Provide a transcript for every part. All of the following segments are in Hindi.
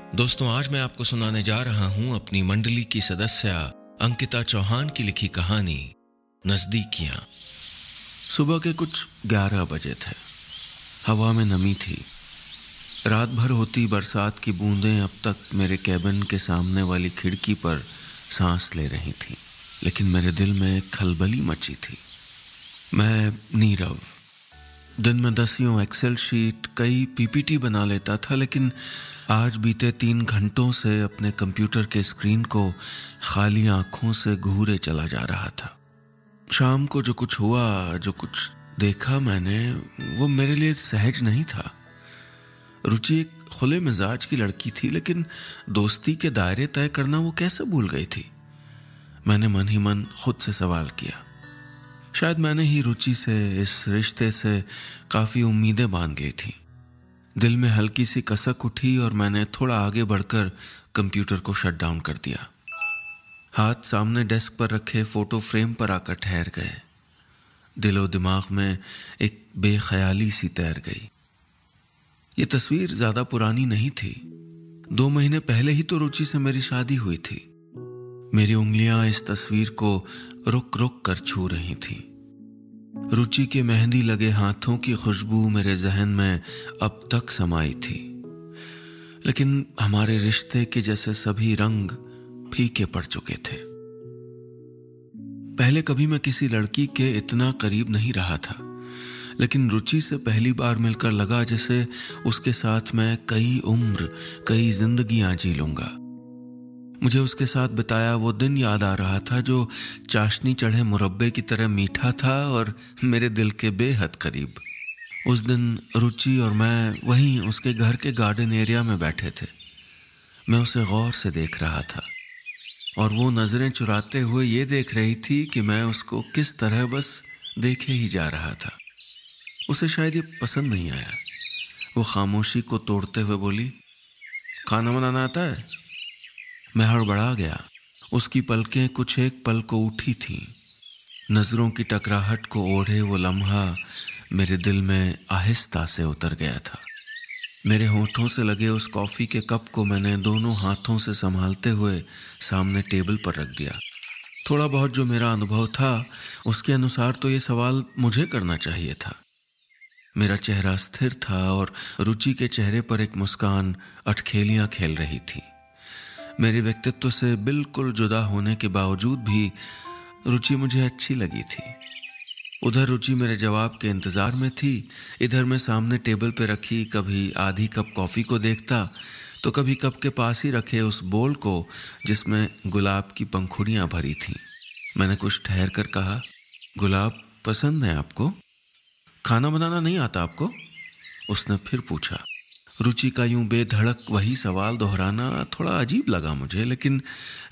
दोस्तों, आज मैं आपको सुनाने जा रहा हूं अपनी मंडली की सदस्य अंकिता चौहान की लिखी कहानी नजदीकियां। सुबह के कुछ 11 बजे थे। हवा में नमी थी। रात भर होती बरसात की बूंदें अब तक मेरे कैबिन के सामने वाली खिड़की पर सांस ले रही थीं, लेकिन मेरे दिल में एक खलबली मची थी। मैं नीरव दिन में 10 एक्सेल शीट, कई पीपीटी बना लेता था, लेकिन आज बीते 3 घंटों से अपने कंप्यूटर के स्क्रीन को खाली आंखों से घूरे चला जा रहा था। शाम को जो कुछ हुआ, जो कुछ देखा मैंने, वो मेरे लिए सहज नहीं था। रुचि एक खुले मिजाज की लड़की थी, लेकिन दोस्ती के दायरे तय करना वो कैसे भूल गई थी? मैंने मन ही मन खुद से सवाल किया। शायद मैंने ही रुचि से, इस रिश्ते से काफी उम्मीदें बांध ली थी। दिल में हल्की सी कसक उठी और मैंने थोड़ा आगे बढ़कर कंप्यूटर को शट डाउन कर दिया। हाथ सामने डेस्क पर रखे फोटो फ्रेम पर आकर ठहर गए। दिलो दिमाग में एक बेख्याली सी तैर गई। ये तस्वीर ज्यादा पुरानी नहीं थी। 2 महीने पहले ही तो रुचि से मेरी शादी हुई थी। मेरी उंगलियां इस तस्वीर को रुक रुक कर छू रही थीं। रुचि के मेहंदी लगे हाथों की खुशबू मेरे जहन में अब तक समाई थी, लेकिन हमारे रिश्ते के जैसे सभी रंग फीके पड़ चुके थे। पहले कभी मैं किसी लड़की के इतना करीब नहीं रहा था, लेकिन रुचि से पहली बार मिलकर लगा जैसे उसके साथ मैं कई उम्र, कई जिंदगियां जी लूंगा। मुझे उसके साथ बिताया वो दिन याद आ रहा था जो चाशनी चढ़े मुरब्बे की तरह मीठा था और मेरे दिल के बेहद करीब। उस दिन रुचि और मैं वहीं उसके घर के गार्डन एरिया में बैठे थे। मैं उसे गौर से देख रहा था और वो नजरें चुराते हुए ये देख रही थी कि मैं उसको किस तरह बस देखे ही जा रहा था। उसे शायद ये पसंद नहीं आया। वो खामोशी को तोड़ते हुए बोली, खाना बनाना आता है? मैं हड़बड़ा गया। उसकी पलकें कुछ एक पल को उठी थीं। नजरों की टकराहट को ओढ़े वो लम्हा मेरे दिल में आहिस्ता से उतर गया था। मेरे होठों से लगे उस कॉफी के कप को मैंने दोनों हाथों से संभालते हुए सामने टेबल पर रख दिया। थोड़ा बहुत जो मेरा अनुभव था उसके अनुसार तो ये सवाल मुझे करना चाहिए था। मेरा चेहरा स्थिर था और रुचि के चेहरे पर एक मुस्कान अटखेलियां खेल रही थी। मेरे व्यक्तित्व से बिल्कुल जुदा होने के बावजूद भी रुचि मुझे अच्छी लगी थी। उधर रुचि मेरे जवाब के इंतजार में थी। इधर मैं सामने टेबल पे रखी कभी आधी कप कॉफी को देखता, तो कभी कप के पास ही रखे उस बोल को जिसमें गुलाब की पंखुड़ियां भरी थीं। मैंने कुछ ठहर कर कहा, गुलाब पसंद है आपको? खाना बनाना नहीं आता आपको? उसने फिर पूछा। रुचि का यूं बेधड़क वही सवाल दोहराना थोड़ा अजीब लगा मुझे, लेकिन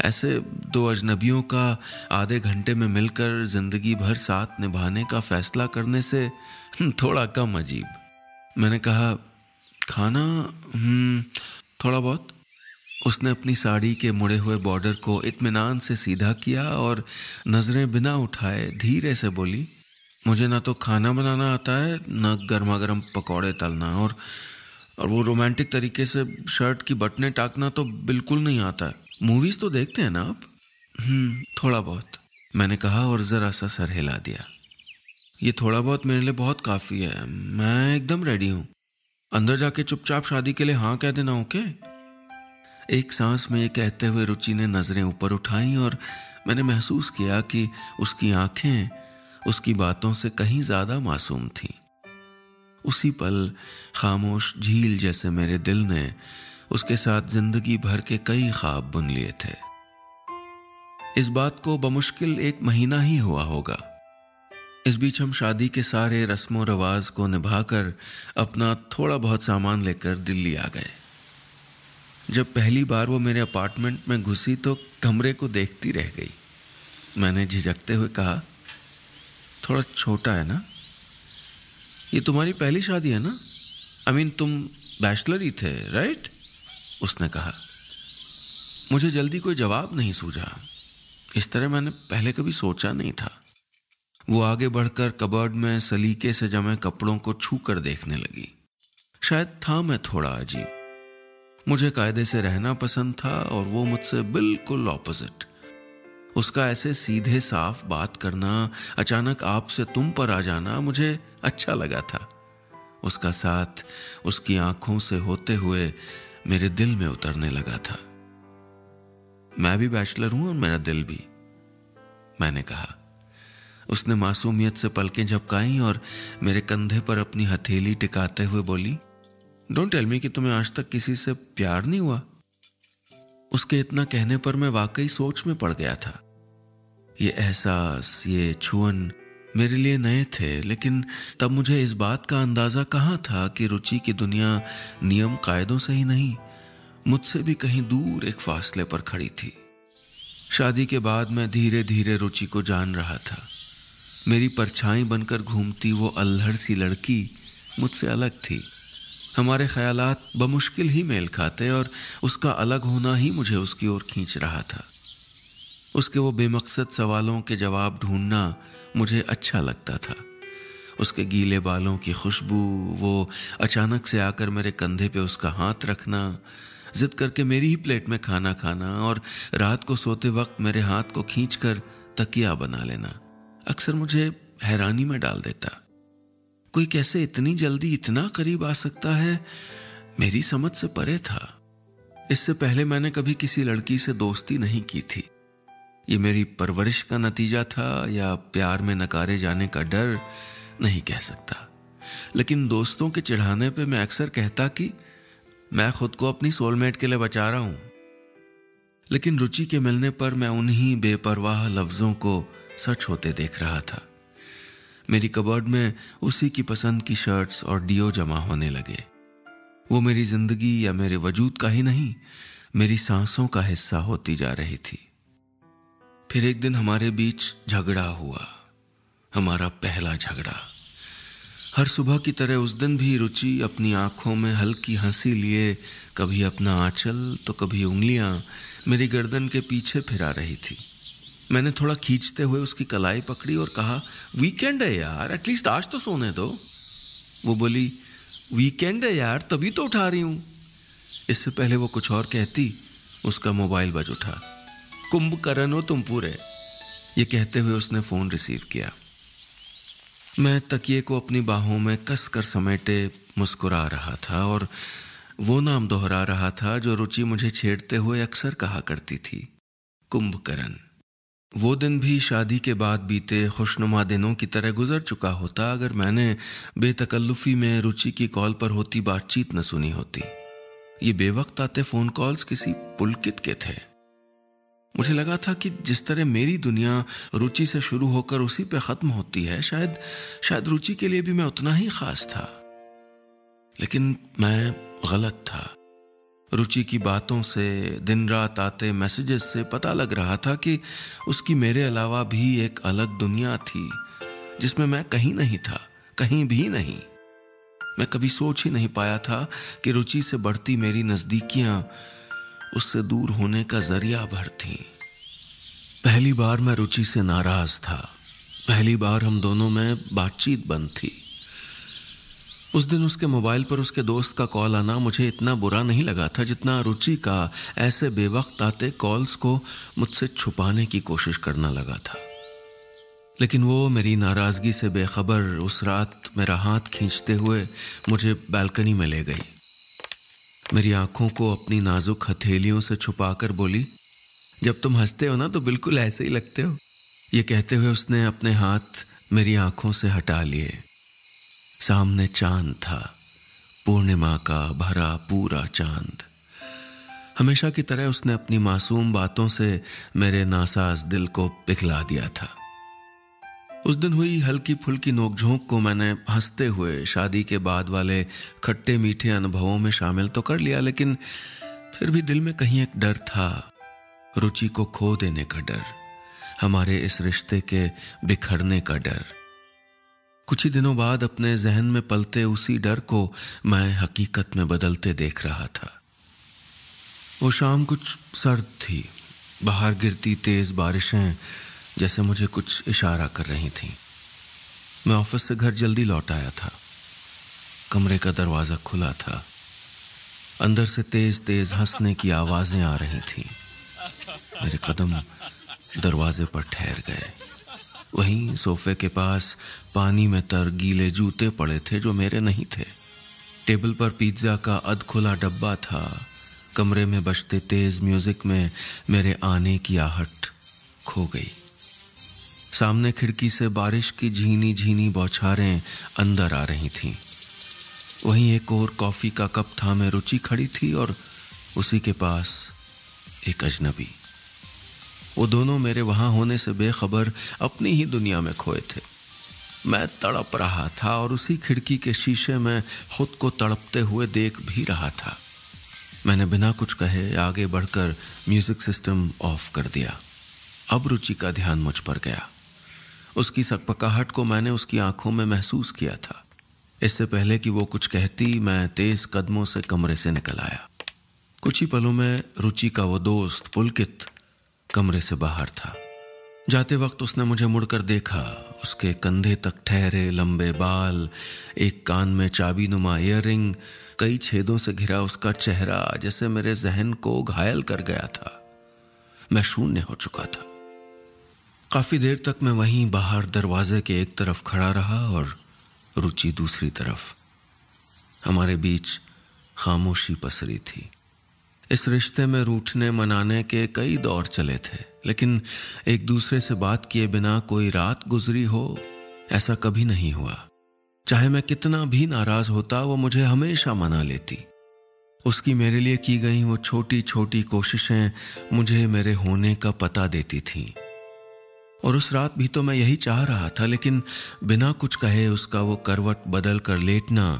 ऐसे 2 अजनबियों का आधे घंटे में मिलकर जिंदगी भर साथ निभाने का फैसला करने से थोड़ा कम अजीब। मैंने कहा, खाना थोड़ा बहुत। उसने अपनी साड़ी के मुड़े हुए बॉर्डर को इत्मीनान से सीधा किया और नजरें बिना उठाए धीरे से बोली, मुझे ना तो खाना बनाना आता है, ना गर्मा गर्म पकौड़े तलना, और वो रोमांटिक तरीके से शर्ट की बटनें टाकना तो बिल्कुल नहीं आता है। मूवीज तो देखते हैं ना आप? थोड़ा बहुत, मैंने कहा और जरा सा सर हिला दिया। ये थोड़ा बहुत मेरे लिए बहुत काफी है। मैं एकदम रेडी हूँ। अंदर जाके चुपचाप शादी के लिए हाँ कह देना, ओके? एक सांस में ये कहते हुए रुचि ने नजरें ऊपर उठाई और मैंने महसूस किया कि उसकी आंखें उसकी बातों से कहीं ज्यादा मासूम थीं। उसी पल खामोश झील जैसे मेरे दिल ने उसके साथ जिंदगी भर के कई ख्वाब बुन लिए थे। इस बात को बमुश्किल 1 महीना ही हुआ होगा। इस बीच हम शादी के सारे रस्मो रवाज को निभाकर अपना थोड़ा बहुत सामान लेकर दिल्ली आ गए। जब पहली बार वो मेरे अपार्टमेंट में घुसी तो कमरे को देखती रह गई। मैंने झिझकते हुए कहा, थोड़ा छोटा है ना? ये तुम्हारी पहली शादी है ना? तुम बैचलर ही थे, राइट? उसने कहा। मुझे जल्दी कोई जवाब नहीं सूझा। इस तरह मैंने पहले कभी सोचा नहीं था। वो आगे बढ़कर कबर्ड में सलीके से जमे कपड़ों को छू कर देखने लगी। शायद था मैं थोड़ा अजीब। मुझे कायदे से रहना पसंद था और वो मुझसे बिल्कुल ऑपोजिट। उसका ऐसे सीधे साफ बात करना, अचानक आप से तुम पर आ जाना मुझे अच्छा लगा था। उसका साथ उसकी आंखों से होते हुए मेरे दिल में उतरने लगा था। मैं भी बैचलर हूं और मेरा दिल भी, मैंने कहा। उसने मासूमियत से पलकें झपकाई और मेरे कंधे पर अपनी हथेली टिकाते हुए बोली, डोंट टेल मी कि तुम्हें आज तक किसी से प्यार नहीं हुआ। उसके इतना कहने पर मैं वाकई सोच में पड़ गया था। ये एहसास, ये छुअन मेरे लिए नए थे, लेकिन तब मुझे इस बात का अंदाजा कहाँ था कि रुचि की दुनिया नियम कायदों से ही नहीं, मुझसे भी कहीं दूर एक फासले पर खड़ी थी। शादी के बाद मैं धीरे धीरे रुचि को जान रहा था। मेरी परछाई बनकर घूमती वो अल्हड़ सी लड़की मुझसे अलग थी। हमारे ख्यालात बमुश्किल ही मेल खाते और उसका अलग होना ही मुझे उसकी ओर खींच रहा था। उसके वो बेमकसद सवालों के जवाब ढूंढना मुझे अच्छा लगता था। उसके गीले बालों की खुशबू, वो अचानक से आकर मेरे कंधे पे उसका हाथ रखना, जिद करके मेरी ही प्लेट में खाना खाना और रात को सोते वक्त मेरे हाथ को खींचकर तकिया बना लेना अक्सर मुझे हैरानी में डाल देता। कोई कैसे इतनी जल्दी इतना करीब आ सकता है, मेरी समझ से परे था। इससे पहले मैंने कभी किसी लड़की से दोस्ती नहीं की थी। ये मेरी परवरिश का नतीजा था या प्यार में नकारे जाने का डर, नहीं कह सकता। लेकिन दोस्तों के चिढ़ाने पे मैं अक्सर कहता कि मैं खुद को अपनी सोलमेट के लिए बचा रहा हूं। लेकिन रुचि के मिलने पर मैं उन्हीं बेपरवाह लफ्जों को सच होते देख रहा था। मेरी कबर्ड में उसी की पसंद की शर्ट्स और डियो जमा होने लगे। वो मेरी जिंदगी या मेरे वजूद का ही नहीं, मेरी सांसों का हिस्सा होती जा रही थी। फिर एक दिन हमारे बीच झगड़ा हुआ, हमारा पहला झगड़ा। हर सुबह की तरह उस दिन भी रुचि अपनी आंखों में हल्की हंसी लिए कभी अपना आंचल तो कभी उंगलियां मेरी गर्दन के पीछे फिरा रही थी। मैंने थोड़ा खींचते हुए उसकी कलाई पकड़ी और कहा, वीकेंड है यार, एटलीस्ट आज तो सोने दो। वो बोली, वीकेंड है यार, तभी तो उठा रही हूं। इससे पहले वो कुछ और कहती, उसका मोबाइल बज उठा। कुंभकर्ण हो तुम पूरे, ये कहते हुए उसने फोन रिसीव किया। मैं तकिए को अपनी बाहों में कस कर समेटे मुस्कुरा रहा था और वो नाम दोहरा रहा था जो रुचि मुझे छेड़ते हुए अक्सर कहा करती थी, कुंभकर्ण। वो दिन भी शादी के बाद बीते खुशनुमा दिनों की तरह गुजर चुका होता अगर मैंने बेतकल्लुफी में रुचि की कॉल पर होती बातचीत न सुनी होती। ये बेवक्त आते फोन कॉल्स किसी पुलकित के थे। मुझे लगा था कि जिस तरह मेरी दुनिया रुचि से शुरू होकर उसी पे खत्म होती है, शायद रुचि के लिए भी मैं उतना ही खास था। लेकिन मैं गलत था। रुचि की बातों से, दिन रात आते मैसेजेस से पता लग रहा था कि उसकी मेरे अलावा भी एक अलग दुनिया थी जिसमें मैं कहीं नहीं था, कहीं भी नहीं। मैं कभी सोच ही नहीं पाया था कि रुचि से बढ़ती मेरी नजदीकियां उससे दूर होने का जरिया भर थी। पहली बार मैं रुचि से नाराज था। पहली बार हम दोनों में बातचीत बंद थी। उस दिन उसके मोबाइल पर उसके दोस्त का कॉल आना मुझे इतना बुरा नहीं लगा था जितना रुचि का ऐसे बेवक्त आते कॉल्स को मुझसे छुपाने की कोशिश करना लगा था। लेकिन वो मेरी नाराजगी से बेखबर उस रात मेरा हाथ खींचते हुए मुझे बालकनी में ले गई। मेरी आंखों को अपनी नाजुक हथेलियों से छुपाकर बोली, जब तुम हंसते हो ना तो बिल्कुल ऐसे ही लगते हो। ये कहते हुए उसने अपने हाथ मेरी आंखों से हटा लिए। सामने चांद था, पूर्णिमा का भरा पूरा चांद। हमेशा की तरह उसने अपनी मासूम बातों से मेरे नासाज दिल को पिघला दिया था। उस दिन हुई हल्की फुल्की नोकझोंक को मैंने हंसते हुए शादी के बाद वाले खट्टे मीठे अनुभवों में शामिल तो कर लिया, लेकिन फिर भी दिल में कहीं एक डर था, रुचि को खो देने का डर, हमारे इस रिश्ते के बिखरने का डर। कुछ ही दिनों बाद अपने जहन में पलते उसी डर को मैं हकीकत में बदलते देख रहा था। वो शाम कुछ सर्द थी। बाहर गिरती तेज बारिशें जैसे मुझे कुछ इशारा कर रही थीं। मैं ऑफिस से घर जल्दी लौट आया था। कमरे का दरवाजा खुला था। अंदर से तेज तेज हंसने की आवाजें आ रही थीं। मेरे कदम दरवाजे पर ठहर गए। वहीं सोफे के पास पानी में तर गीले जूते पड़े थे जो मेरे नहीं थे। टेबल पर पिज्जा का अधखुला डब्बा था। कमरे में बजते तेज म्यूजिक में मेरे आने की आहट खो गई। सामने खिड़की से बारिश की झीनी झीनी बौछारें अंदर आ रही थीं। वहीं एक और कॉफी का कप थामे रुचि खड़ी थी और उसी के पास एक अजनबी। वो दोनों मेरे वहां होने से बेखबर अपनी ही दुनिया में खोए थे। मैं तड़प रहा था और उसी खिड़की के शीशे में खुद को तड़पते हुए देख भी रहा था। मैंने बिना कुछ कहे आगे बढ़कर म्यूजिक सिस्टम ऑफ कर दिया। अब रुचि का ध्यान मुझ पर गया। उसकी सकपकाहट को मैंने उसकी आंखों में महसूस किया था। इससे पहले कि वो कुछ कहती, मैं तेज कदमों से कमरे से निकल आया। कुछ ही पलों में रुचि का वो दोस्त पुलकित कमरे से बाहर था। जाते वक्त उसने मुझे मुड़कर देखा। उसके कंधे तक ठहरे लंबे बाल, एक कान में चाबीनुमा ईयररिंग, कई छेदों से घिरा उसका चेहरा जैसे मेरे जहन को घायल कर गया था। मैं शून्य हो चुका था। काफी देर तक मैं वहीं बाहर दरवाजे के एक तरफ खड़ा रहा और रुचि दूसरी तरफ। हमारे बीच खामोशी पसरी थी। इस रिश्ते में रूठने मनाने के कई दौर चले थे, लेकिन एक दूसरे से बात किए बिना कोई रात गुजरी हो, ऐसा कभी नहीं हुआ। चाहे मैं कितना भी नाराज होता, वो मुझे हमेशा मना लेती। उसकी मेरे लिए की गई वो छोटी छोटी कोशिशें मुझे मेरे होने का पता देती थीं। और उस रात भी तो मैं यही चाह रहा था, लेकिन बिना कुछ कहे उसका वो करवट बदल कर लेटना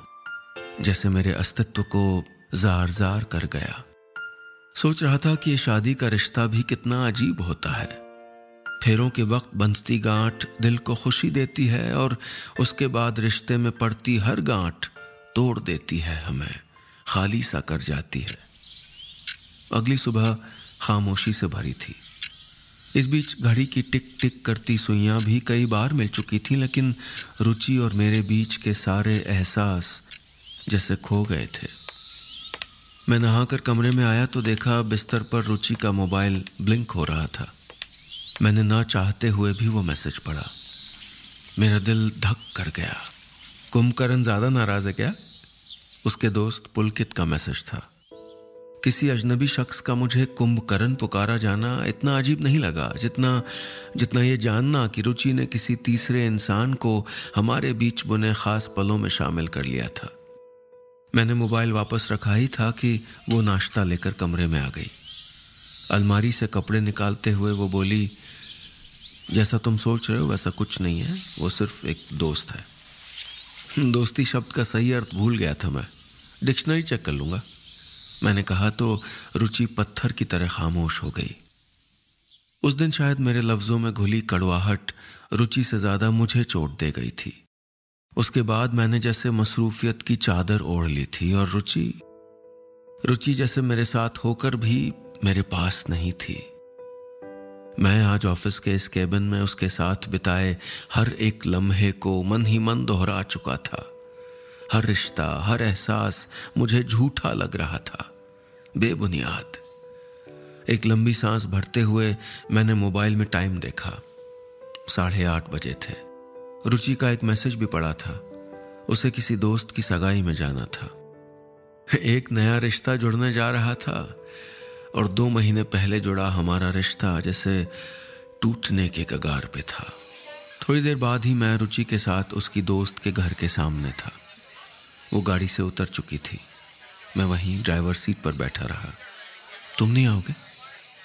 जैसे मेरे अस्तित्व को जार जार कर गया। सोच रहा था कि ये शादी का रिश्ता भी कितना अजीब होता है। फेरों के वक्त बंधती गांठ दिल को खुशी देती है और उसके बाद रिश्ते में पड़ती हर गांठ तोड़ देती है, हमें खाली सा कर जाती है। अगली सुबह खामोशी से भरी थी। इस बीच घड़ी की टिक टिक करती सुइयां भी कई बार मिल चुकी थीं, लेकिन रुचि और मेरे बीच के सारे एहसास जैसे खो गए थे। मैं नहाकर कमरे में आया तो देखा बिस्तर पर रुचि का मोबाइल ब्लिंक हो रहा था। मैंने ना चाहते हुए भी वो मैसेज पढ़ा। मेरा दिल धक कर गया। कुंभकर्ण ज्यादा नाराज है क्या? उसके दोस्त पुलकित का मैसेज था। किसी अजनबी शख्स का मुझे कुंभकर्ण पुकारा जाना इतना अजीब नहीं लगा जितना ये जानना कि रुचि ने किसी तीसरे इंसान को हमारे बीच बुने खास पलों में शामिल कर लिया था। मैंने मोबाइल वापस रखा ही था कि वो नाश्ता लेकर कमरे में आ गई। अलमारी से कपड़े निकालते हुए वो बोली, जैसा तुम सोच रहे हो वैसा कुछ नहीं है, वो सिर्फ एक दोस्त है। दोस्ती शब्द का सही अर्थ भूल गया था मैं। डिक्शनरी चेक कर लूंगा, मैंने कहा तो रुचि पत्थर की तरह खामोश हो गई। उस दिन शायद मेरे लफ्जों में घुली कड़वाहट रुचि से ज्यादा मुझे चोट दे गई थी। उसके बाद मैंने जैसे मसरूफियत की चादर ओढ़ ली थी और रुचि जैसे मेरे साथ होकर भी मेरे पास नहीं थी। मैं आज ऑफिस के इस केबिन में उसके साथ बिताए हर एक लम्हे को मन ही मन दोहरा चुका था। हर रिश्ता, हर एहसास मुझे झूठा लग रहा था, बेबुनियाद। एक लंबी सांस भरते हुए मैंने मोबाइल में टाइम देखा। 8:30 बजे थे। रुचि का एक मैसेज भी पड़ा था। उसे किसी दोस्त की सगाई में जाना था। एक नया रिश्ता जुड़ने जा रहा था और 2 महीने पहले जुड़ा हमारा रिश्ता जैसे टूटने के कगार पे था। थोड़ी देर बाद ही मैं रुचि के साथ उसकी दोस्त के घर के सामने था। वो गाड़ी से उतर चुकी थी। मैं वहीं ड्राइवर सीट पर बैठा रहा। तुम नहीं आओगे?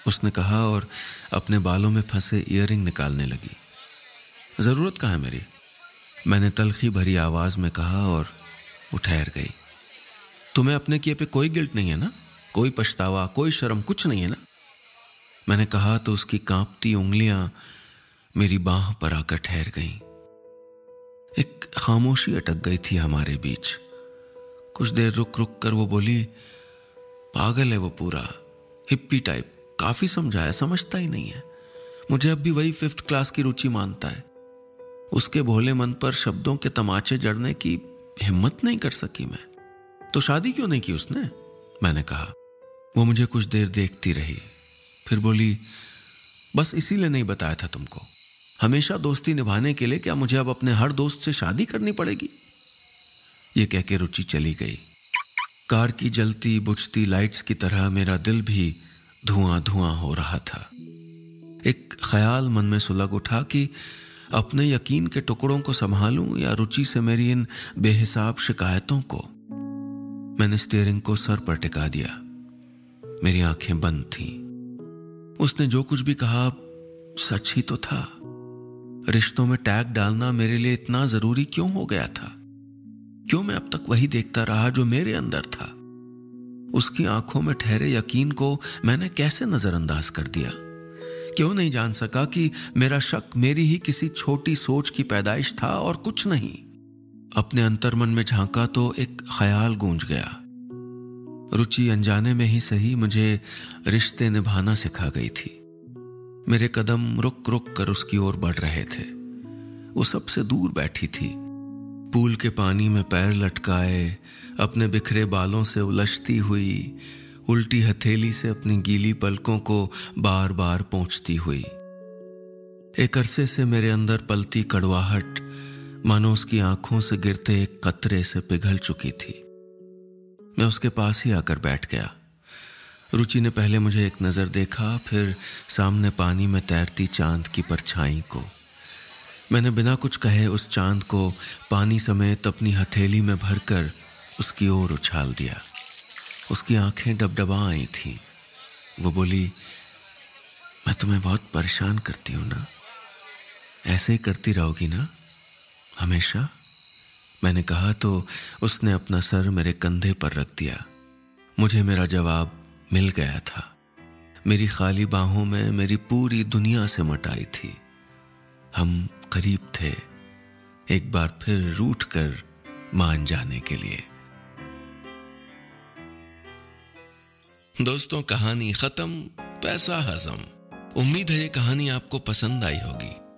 उसने कहा और अपने बालों में फंसे ईयरिंग निकालने लगी। जरूरत कहाँ है मेरी? मैंने तलखी भरी आवाज में कहा और वो ठहर गई। तुम्हें अपने किए पे कोई गिल्ट नहीं है ना? कोई पछतावा, कोई शर्म, कुछ नहीं है ना? मैंने कहा तो उसकी कांपती उंगलियां मेरी बाह पर आकर ठहर गईं। एक खामोशी अटक गई थी हमारे बीच। कुछ देर रुक रुक कर वो बोली, पागल है वो पूरा, हिप्पी टाइप, काफी समझाया, समझता ही नहीं है। मुझे अब भी वही 5th क्लास की रुचि मानता है। उसके भोले मन पर शब्दों के तमाचे जड़ने की हिम्मत नहीं कर सकी मैं। तो शादी क्यों नहीं की उसने? मैंने कहा। वो मुझे कुछ देर देखती रही, फिर बोली, बस इसीलिए नहीं बताया था तुमको। हमेशा दोस्ती निभाने के लिए क्या मुझे अब अपने हर दोस्त से शादी करनी पड़ेगी? ये कह के रुचि चली गई। कार की जलती बुझती लाइट्स की तरह मेरा दिल भी धुआं धुआं हो रहा था। एक ख्याल मन में सुलग उठा कि अपने यकीन के टुकड़ों को संभालूं या रुचि से मेरी इन बेहिसाब शिकायतों को। मैंने स्टीयरिंग को सर पर टिका दिया। मेरी आंखें बंद थीं। उसने जो कुछ भी कहा सच ही तो था। रिश्तों में टैग डालना मेरे लिए इतना जरूरी क्यों हो गया था? क्यों मैं अब तक वही देखता रहा जो मेरे अंदर था? उसकी आंखों में ठहरे यकीन को मैंने कैसे नजरअंदाज कर दिया? क्यों नहीं जान सका कि मेरा शक मेरी ही किसी छोटी सोच की पैदाइश था और कुछ नहीं? अपने अंतर्मन में झांका तो एक ख्याल गूंज गया। रुचि अनजाने में ही सही मुझे रिश्ते निभाना सिखा गई थी। मेरे कदम रुक रुक कर उसकी ओर बढ़ रहे थे। वो सबसे दूर बैठी थी, पूल के पानी में पैर लटकाए, अपने बिखरे बालों से उलझती हुई, उल्टी हथेली से अपनी गीली पलकों को बार बार पोंछती हुई। एक अरसे से मेरे अंदर पलती कड़वाहट मानो उसकी आंखों से गिरते एक कतरे से पिघल चुकी थी। मैं उसके पास ही आकर बैठ गया। रुचि ने पहले मुझे एक नजर देखा, फिर सामने पानी में तैरती चांद की परछाई को। मैंने बिना कुछ कहे उस चांद को पानी समेत अपनी हथेली में भरकर उसकी ओर उछाल दिया। उसकी आंखें डबडबा आई थीं। वो बोली, मैं तुम्हें बहुत परेशान करती हूं ना? ऐसे ही करती रहोगी ना हमेशा? मैंने कहा तो उसने अपना सर मेरे कंधे पर रख दिया। मुझे मेरा जवाब मिल गया था। मेरी खाली बाहों में मेरी पूरी दुनिया सिमट आई थी। हम करीब थे एक बार फिर रूठ कर मान जाने के लिए। दोस्तों, कहानी खत्म, पैसा हजम। उम्मीद है ये कहानी आपको पसंद आई होगी।